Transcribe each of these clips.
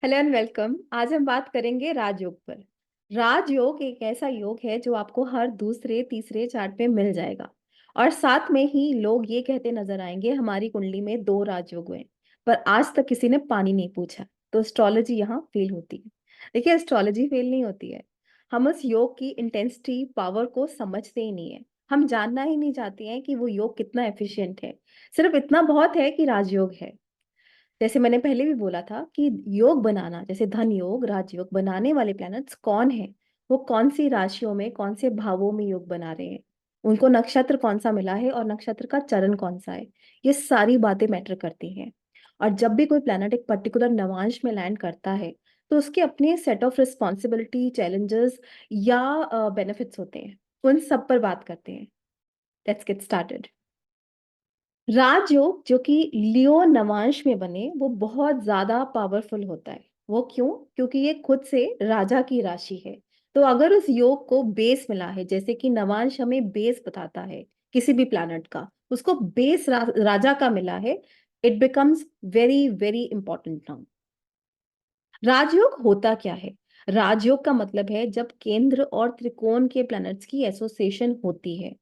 Hello and welcome. आज हम बात करेंगे राजयोग पर। राजयोग एक ऐसा योग है जो आपको हर दूसरे तीसरे चार्ट पे मिल जाएगा। और साथ में ही लोग ये कहते नजर आएंगे हमारी कुंडली में दो राजयोग हैं। पर आज तक किसी ने पानी नहीं पूछा। तो एस्ट्रोलॉजी यहाँ फेल होती है। देखिए, एस्ट्रोलॉजी फेल नहीं होती है। हम उस योग की इंटेंसिटी पावर को समझते ही नहीं है। हम जानना ही नहीं चाहते हैं कि वो योग कितना एफिशिएंट है। सिर्फ इतना बहुत है कि राजयोग है। जैसे मैंने पहले भी बोला था कि योग बनाना, जैसे धन योग, राजयोग बनाने वाले प्लैनेट्स कौन है, वो कौन सी राशियों में, कौन से भावों में योग बना रहे हैं, उनको नक्षत्र कौन सा मिला है और नक्षत्र का चरण कौन सा है, ये सारी बातें मैटर करती हैं। और जब भी कोई प्लैनेट एक पर्टिकुलर नवांश में लैंड करता है तो उसके अपने सेट ऑफ रिस्पॉन्सिबिलिटी, चैलेंजेस या बेनिफिट्स होते हैं। उन सब पर बात करते हैं। Let's get started. राजयोग जो कि लियो नवांश में बने वो बहुत ज्यादा पावरफुल होता है। वो क्यों? क्योंकि ये खुद से राजा की राशि है। तो अगर उस योग को बेस मिला है, जैसे कि नवांश हमें बेस बताता है किसी भी प्लैनेट का, उसको बेस राजा का मिला है, it becomes very very important now. Rajyoga होता क्या है? राजयोग का मतलब है जब केंद्र और त्रिकोण के प्लैनेट्स की एसोसिएशन होती है।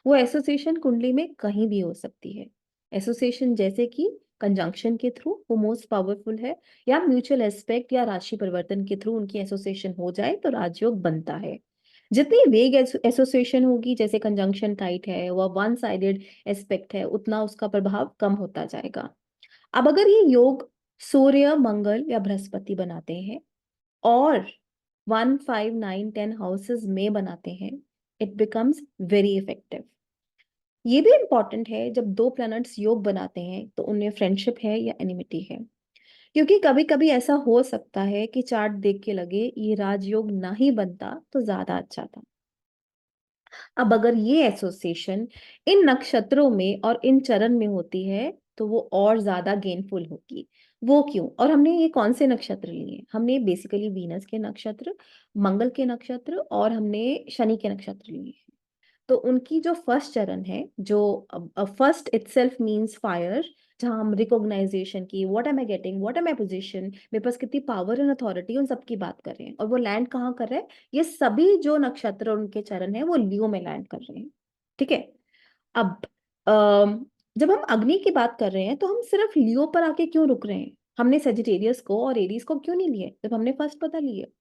वो एसोसिएशन कुंडली में कहीं भी हो सकती है। एसोसिएशन जैसे कि कंजंक्शन के थ्रू वो मोस्ट पावरफुल है, या म्यूचुअल एस्पेक्ट या राशि परिवर्तन के थ्रू उनकी एसोसिएशन हो जाए तो राजयोग बनता है। जितनी वेग एसोसिएशन होगी, जैसे कंजंक्शन टाइट है, वह वन साइडेड एस्पेक्ट है, उतना उसका प्रभाव कम होता जाएगा। अब अगर ये योग सूर्य, मंगल या बृहस्पति बनाते हैं और 1, 5, 9, 10 हाउसेस में बनाते हैं, इट बिकम्स वेरी इफेक्टिव। ये भी इंपॉर्टेंट है जब दो प्लैनेट्स योग बनाते हैं तो उनमें फ्रेंडशिप है या एनिमिटी है। क्योंकि कभी कभी ऐसा हो सकता है कि चार्ट देख के लगे ये राजयोग ना ही बनता तो ज्यादा अच्छा था। अब अगर ये एसोसिएशन इन नक्षत्रों में और इन चरण में होती है तो वो और ज्यादा गेनफुल होगी। वो क्यों? और हमने ये कौन से नक्षत्र लिए? हमने बेसिकली वीनस के नक्षत्र, मंगल के नक्षत्र और हमने शनि के नक्षत्र लिए। तो उनकी जो फर्स्ट चरण है, जो फर्स्ट इटसेल्फ मींस फायर, जहां हम रिकॉग्नाइजेशन की, what am I getting, what am I position, मेरे पास कितनी पावर एंड अथॉरिटी, उन सब की बात कर रहे हैं। और वो लैंड कहाँ कर रहे हैं? ये सभी जो नक्षत्र और उनके चरण है वो लियो में लैंड कर रहे हैं। ठीक है। अब अम, जब हम अग्नि की बात कर रहे हैं तो हम सिर्फ लियो पर आके क्यों रुक रहे हैं? हमने सेजिटेरियस को और एरीज को क्यों नहीं लिए जब हमने फर्स्ट पता लिए?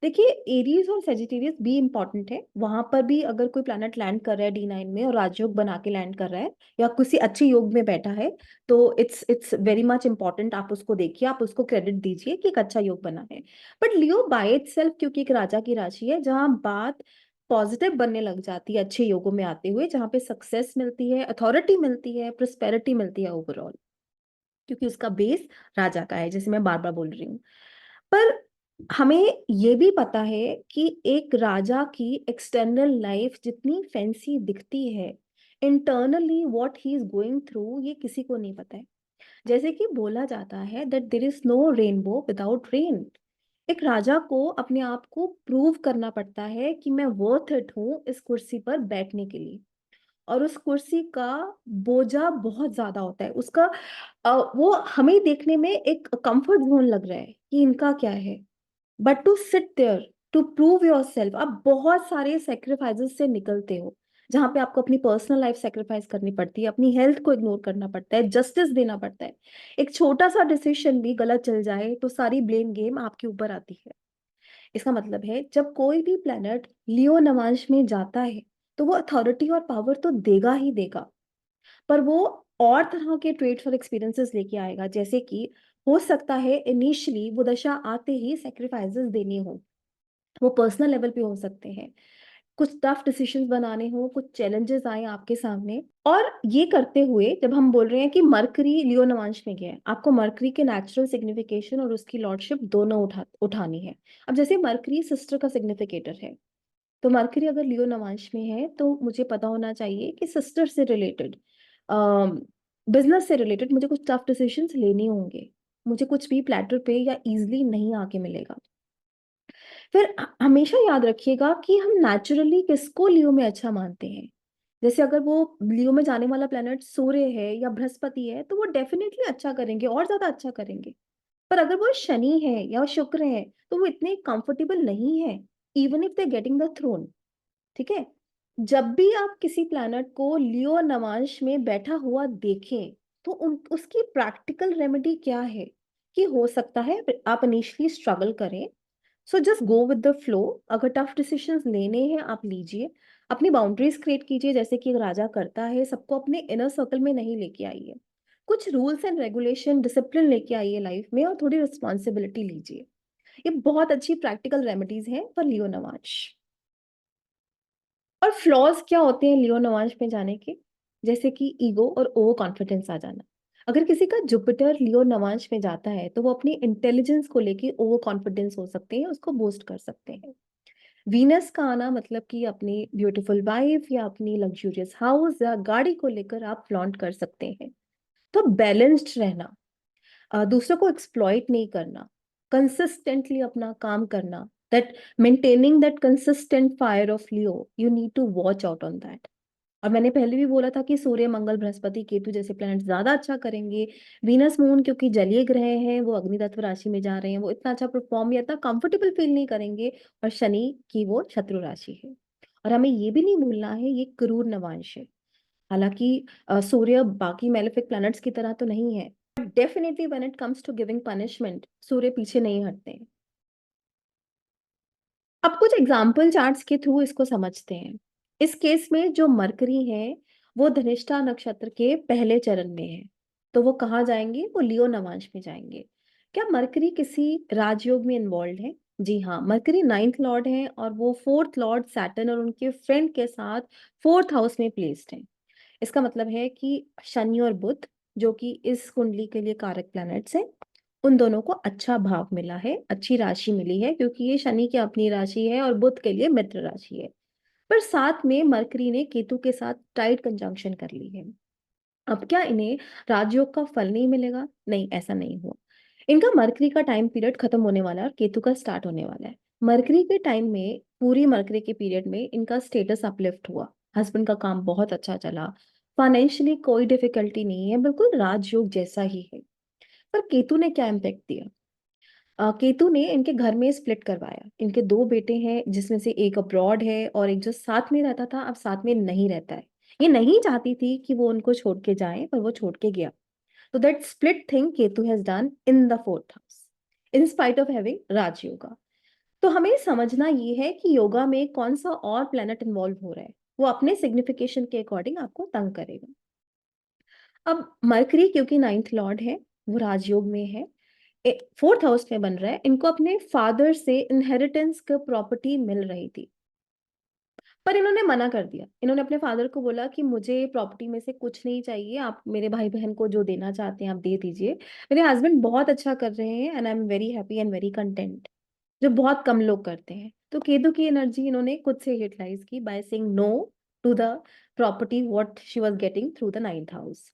देखिए, एरीज और सेजिटेरियस भी इंपॉर्टेंट है। वहां पर भी अगर कोई प्लैनेट लैंड कर रहा है D9 में और राजयोग बना के लैंड कर रहा है या किसी अच्छे योग में बैठा है, तो इट्स वेरी मच इंपॉर्टेंट। आप उसको देखिए, आप उसको क्रेडिट दीजिए कि एक अच्छा योग बना है। बट लियो बाय इटसेल्फ, क्योंकि एक राजा की राशि है, जहां बात पॉजिटिव बनने लग जाती है अच्छे योगों में आते हुए, जहां पे सक्सेस मिलती है, अथॉरिटी मिलती है, प्रोस्पेरिटी मिलती है ओवरऑल, क्योंकि उसका बेस राजा का है, जैसे मैं बार बार बोल रही हूँ। पर हमें ये भी पता है कि एक राजा की एक्सटर्नल लाइफ जितनी फैंसी दिखती है, internally what he is going through ये किसी को नहीं पता है। जैसे कि बोला जाता है that there is no rainbow without rain. एक राजा को अपने आप को प्रूव करना पड़ता है कि मैं वर्थ इट हूँ इस कुर्सी पर बैठने के लिए। और उस कुर्सी का बोझा बहुत ज्यादा होता है उसका। वो हमें देखने में एक कंफर्ट जोन लग रहा है कि इनका क्या है, but to sit there, to prove yourself, आप बहुत सारे सेक्रीफाइसेस से निकलते हो, जहां पे आपको अपनी पर्सनल लाइफ सेक्रीफाइस करनी पड़ती है, अपनी हेल्थ को इग्नोर करना पड़ता है, जस्टिस देना पड़ता है। एक छोटा सा डिसीजन भी गलत चल जाए तो सारी ब्लेम गेम आपके ऊपर आती है। इसका मतलब है जब कोई भी प्लेनेट लियो नवांश में जाता है तो वो अथॉरिटी और पावर तो देगा ही देगा, पर वो और तरह के ट्रेड्स और एक्सपीरियंसेस लेके आएगा। जैसे कि हो सकता है इनिशियली वो दशा आते ही सेक्रीफाइसेस देने हो, वो पर्सनल लेवल पे हो सकते हैं, कुछ टफ डिसीजंस बनाने हो, कुछ चैलेंजेस आए आपके सामने। और ये करते हुए जब हम बोल रहे हैं कि मरकरी लियो नवांश में गया है, आपको मरकरी के नेचुरल सिग्निफिकेशन और उसकी लॉर्डशिप दोनों उठानी है। अब जैसे मरकरी सिस्टर का सिग्निफिकेटर है, तो मरकरी अगर लियो नवांश में है तो मुझे पता होना चाहिए कि सिस्टर से रिलेटेड, बिजनेस से रिलेटेड मुझे कुछ टफ डिसीजंस लेने होंगे। मुझे कुछ भी प्लेटर पे या इजीली नहीं आके मिलेगा। फिर हमेशा याद रखिएगा कि हम नेचुरली किसको लियो में अच्छा मानते हैं। जैसे अगर वो लियो में जाने वाला प्लेनेट सूर्य है या बृहस्पति है तो वो डेफिनेटली अच्छा करेंगे और ज्यादा अच्छा करेंगे। पर अगर वो शनि है या शुक्र है तो वो इतने कंफर्टेबल नहीं है, even if they getting the throne. ठीक है। जब भी आप किसी प्लैनेट को लियो नवांश में बैठा हुआ देखें तो उसकी प्रैक्टिकल रेमेडी क्या है? कि हो सकता है आप इनिशियली स्ट्रगल करें, so just go with the flow. अगर टफ डिसीजंस लेने हैं आप लीजिए, अपनी बाउंड्रीज क्रिएट कीजिए जैसे कि एक राजा करता है, सबको अपने इनर सर्कल में नहीं लेके आइए, कुछ रूल्स एंड रेगुलेशन डिसिप्लिन लेके आइए लाइफ में और थोड़ी रिस्पॉन्सिबिलिटी लीजिए। ये बहुत अच्छी प्रैक्टिकल रेमेडीज हैं फॉर लियो नवांश। और फ्लॉज क्या होते हैं लियो नवांश में जाने के? जैसे कि ईगो और ओवर कॉन्फिडेंस आ जाना। अगर किसी का जुपिटर लियो नवांश में जाता है तो वो अपनी इंटेलिजेंस को लेके ओवर कॉन्फिडेंस हो सकते हैं, उसको बूस्ट कर सकते हैं। वीनस का आना मतलब कि अपनी ब्यूटीफुल वाइफ या अपनी लग्जूरियस हाउस या गाड़ी को लेकर आप फ्लॉन्ट कर सकते हैं। तो बैलेंस्ड रहना, दूसरों को एक्सप्लॉइट नहीं करना, कंसिस्टेंटली अपना काम करना, that maintaining that consistent fire of Leo, you need to watch out on that. और मैंने पहले भी बोला था कि सूर्य मंगल बृहस्पति केतु जैसे प्लैनेट ज्यादा अच्छा करेंगे। वीनस मून क्योंकि जलीय ग्रह हैं, वो अग्नि तत्व राशि में जा रहे हैं, वो इतना अच्छा परफॉर्म या इतना कंफर्टेबल फील नहीं करेंगे। और शनि की वो शत्रु राशि है। और हमें ये भी नहीं भूलना है ये क्रूर नवांश है। हालांकि सूर्य बाकी मेलेफिक प्लैनेट्स की तरह तो नहीं है, definitely when it comes to giving punishment Surya पीछे नहीं हटते हैं। अब कुछ एग्जाम्पल चार्ट्स के थ्रू इसको समझते हैं। इस केस में जो मरकरी है वो धनिष्ठा नक्षत्र के पहले चरण में है, तो वो कहाँ जाएंगे? वो लियो नवांश में जाएंगे। क्या मरकरी किसी राजयोग में इन्वॉल्व है? जी हाँ, मरकरी नाइन्थ लॉर्ड है और वो फोर्थ लॉर्ड सैटर्न और उनके फ्रेंड के साथ फोर्थ हाउस में प्लेस्ड है। इसका मतलब है कि शनि और बुध, जो कि इस कुंडली के लिए कारक प्लैनेट्स हैं, उन दोनों को अच्छा भाव मिला है, अच्छी राशि मिली है, क्योंकि ये शनि की अपनी राशि है और बुध के लिए मित्र राशि है। पर साथ में मरकरी ने केतु के साथ टाइट कंजंक्शन कर ली है। अब क्या इन्हें राजयोग का फल नहीं मिलेगा? नहीं, ऐसा नहीं हुआ। इनका मरकरी का टाइम पीरियड खत्म होने वाला है और केतु का स्टार्ट होने वाला है। मरकरी के टाइम में, पूरी मरकरी के पीरियड में इनका स्टेटस अपलिफ्ट हुआ, हस्बैंड का काम बहुत अच्छा चला, फाइनेंशियली कोई डिफिकल्टी नहीं है, बिल्कुल राजयोग जैसा ही है। पर केतु ने क्या इम्पेक्ट दिया? केतु ने इनके घर में स्प्लिट करवाया। इनके दो बेटे हैं जिसमें से एक अब्रॉड है और एक जो साथ में रहता था अब साथ में नहीं रहता है। ये नहीं चाहती थी कि वो उनको छोड़ के जाए पर वो छोड़ के गया। तो that split thing Ketu has done in the fourth house in spite of having Raj yoga. तो हमें समझना ये है कि योगा में कौन सा और प्लेनेट इन्वॉल्व हो रहा है, वो अपने सिग्निफिकेशन के अकॉर्डिंग आपको तंग करेगा। अब मरकरी क्योंकि नाइन्थ लॉर्ड है, वो राजयोग में है, फोर्थ हाउस में बन रहा है, इनको अपने फादर से इनहेरिटेंस का प्रॉपर्टी मिल रही थी। पर इन्होंने मना कर दिया। इन्होंने अपने फादर को बोला कि मुझे प्रॉपर्टी में से कुछ नहीं चाहिए, आप मेरे भाई बहन को जो देना चाहते हैं आप दे दीजिए, मेरे हस्बैंड बहुत अच्छा कर रहे हैं and I am very happy and very content, जो बहुत कम लोग करते हैं। तो केतु की एनर्जी इन्होंने खुद से यूटिलाइज की by saying no to the property what she was getting through the ninth house.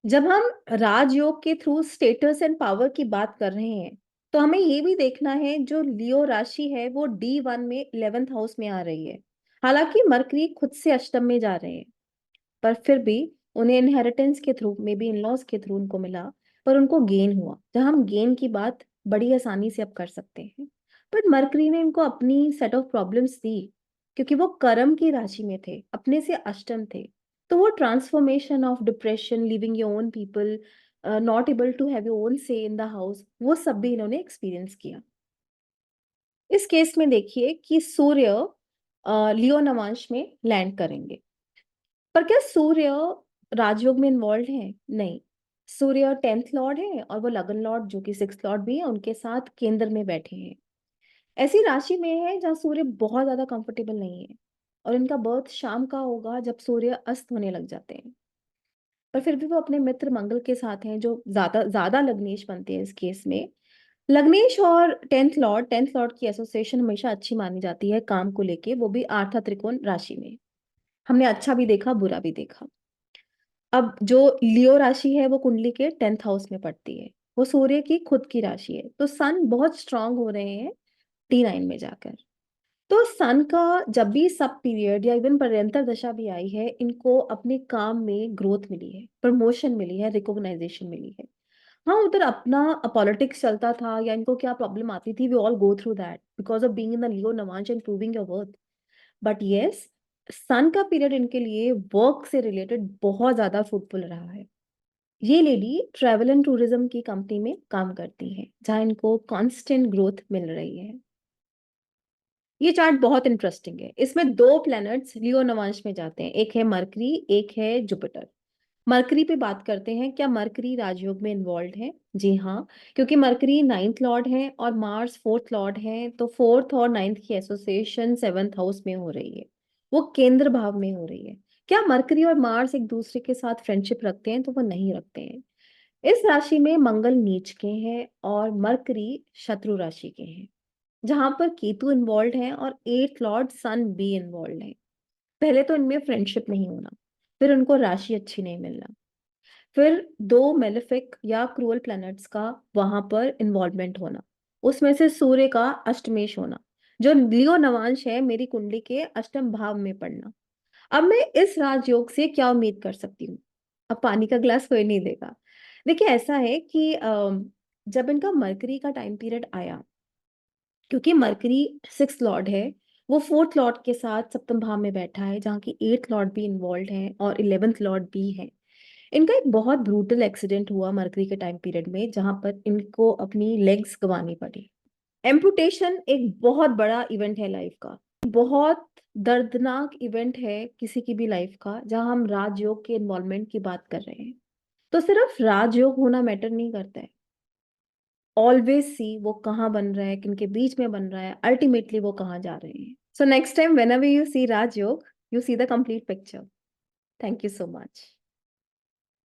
जब हम राजयोग के थ्रू स्टेटस एंड पावर की बात कर रहे हैं तो हमें ये भी देखना है जो लियो राशि है वो D1 में 11th हाउस में आ रही है। हालांकि मरकरी खुद से अष्टम में जा रहे हैं, पर फिर भी उन्हें इनहेरिटेंस के through, maybe in laws के थ्रू उनको मिला, पर उनको गेन हुआ। जब हम गेन की बात बड़ी आसानी से अब कर सकते हैं, बट मरकरी ने इनको अपनी सेट ऑफ प्रॉब्लम्स दी, क्योंकि वो कर्म की राशि में थे, अपने से अष्टम थे। तो वो transformation of depression, living your own people, not able to have your own say in the house, वो सब भी इन्होंने एक्सपीरियंस किया। इस केस में देखिए कि सूर्य लियो नवांश में लैंड करेंगे, पर क्या सूर्य राजयोग में इन्वॉल्व है? नहीं। सूर्य 10th लॉर्ड है और वो लगन लॉर्ड जो कि 6th लॉर्ड भी है उनके साथ केंद्र में बैठे हैं। ऐसी राशि में है जहाँ सूर्य बहुत ज्यादा कंफर्टेबल नहीं है, और इनका बर्थ शाम का होगा जब सूर्य अस्त होने लग जाते हैं। पर फिर भी वो अपने मित्र मंगल के साथ हैं, जो ज्यादा ज्यादा लग्नेश बनते हैं इस केस में। लग्नेश और 10th लॉर्ड की एसोसिएशन हमेशा अच्छी मानी जाती है काम को लेके, वो भी आर्था त्रिकोण राशि में। हमने अच्छा भी देखा, बुरा भी देखा। अब जो लियो राशि है वो कुंडली के 10th हाउस में पड़ती है, वो सूर्य की खुद की राशि है, तो सन बहुत स्ट्रांग हो रहे हैं D9 में जाकर। तो सन का जब भी सब पीरियड या इवन पर्यंतर दशा भी आई है, इनको अपने काम में ग्रोथ मिली है, प्रमोशन मिली है, रिकॉग्नाइजेशन मिली है। हाँ, उधर अपना पॉलिटिक्स चलता था या इनको क्या प्रॉब्लम आती थी, we all go through that because of being in the Leo navamsha and proving your worth. But yes, sun का पीरियड इनके लिए वर्क से रिलेटेड बहुत ज्यादा फ्रूटफुल रहा है। ये लेडी ट्रैवल एंड टूरिज्म की कंपनी में काम करती है जहां इनको कांस्टेंट ग्रोथ मिल रही है। ये चार्ट बहुत इंटरेस्टिंग है, इसमें दो प्लैनेट्स लियो नवांश में जाते हैं, एक है मरकरी, एक है जुपिटर। मरकरी पे बात करते हैं, क्या मरकरी राजयोग में इन्वॉल्व है? जी हाँ, क्योंकि मरकरी नाइन्थ लॉर्ड है और मार्स फोर्थ लॉर्ड है, तो फोर्थ और नाइन्थ की एसोसिएशन सेवंथ हाउस में हो रही है, वो केंद्र भाव में हो रही है। क्या मरकरी और मार्स एक दूसरे के साथ फ्रेंडशिप रखते हैं? तो वो नहीं रखते हैं। इस राशि में मंगल नीच के हैं और मरकरी शत्रु राशि के हैं, जहां पर केतु इन्वॉल्व है और एट लॉर्ड सन भी इन्वॉल्व है। पहले तो इनमें फ्रेंडशिप नहीं होना, फिर उनको राशि अच्छी नहीं मिलना, फिर दो मेलेफिक या क्रूअल प्लैनेट्स का वहां पर इन्वॉल्वमेंट होना, उसमें से सूर्य का अष्टमेश होना, जो लियो नवांश है मेरी कुंडली के अष्टम भाव में पड़ना। अब मैं इस राजयोग से क्या उम्मीद कर सकती हूँ? अब पानी का ग्लास कोई नहीं देगा। देखिए ऐसा है कि जब इनका मरकरी का टाइम पीरियड आया, क्योंकि मरकरी सिक्स लॉर्ड है, वो फोर्थ लॉर्ड के साथ सप्तम भाव में बैठा है जहाँ की एट्थ लॉर्ड भी इन्वॉल्व है और इलेवेंथ लॉर्ड भी है। इनका एक बहुत ब्रूटल एक्सीडेंट हुआ मरकरी के टाइम पीरियड में जहां पर इनको अपनी लेग्स गंवानी पड़ी। एम्पुटेशन एक बहुत बड़ा इवेंट है लाइफ का, बहुत दर्दनाक इवेंट है किसी की भी लाइफ का, जहां हम राजयोग के इन्वॉल्वमेंट की बात कर रहे हैं। तो सिर्फ राजयोग होना मैटर नहीं करता है, ऑलवेज सी वो कहाँ बन रहा है, किनके बीच में बन रहा है, अल्टीमेटली वो कहाँ जा रहे हैं। So next time whenever you see Rajyog, you see the complete picture. Thank you so much.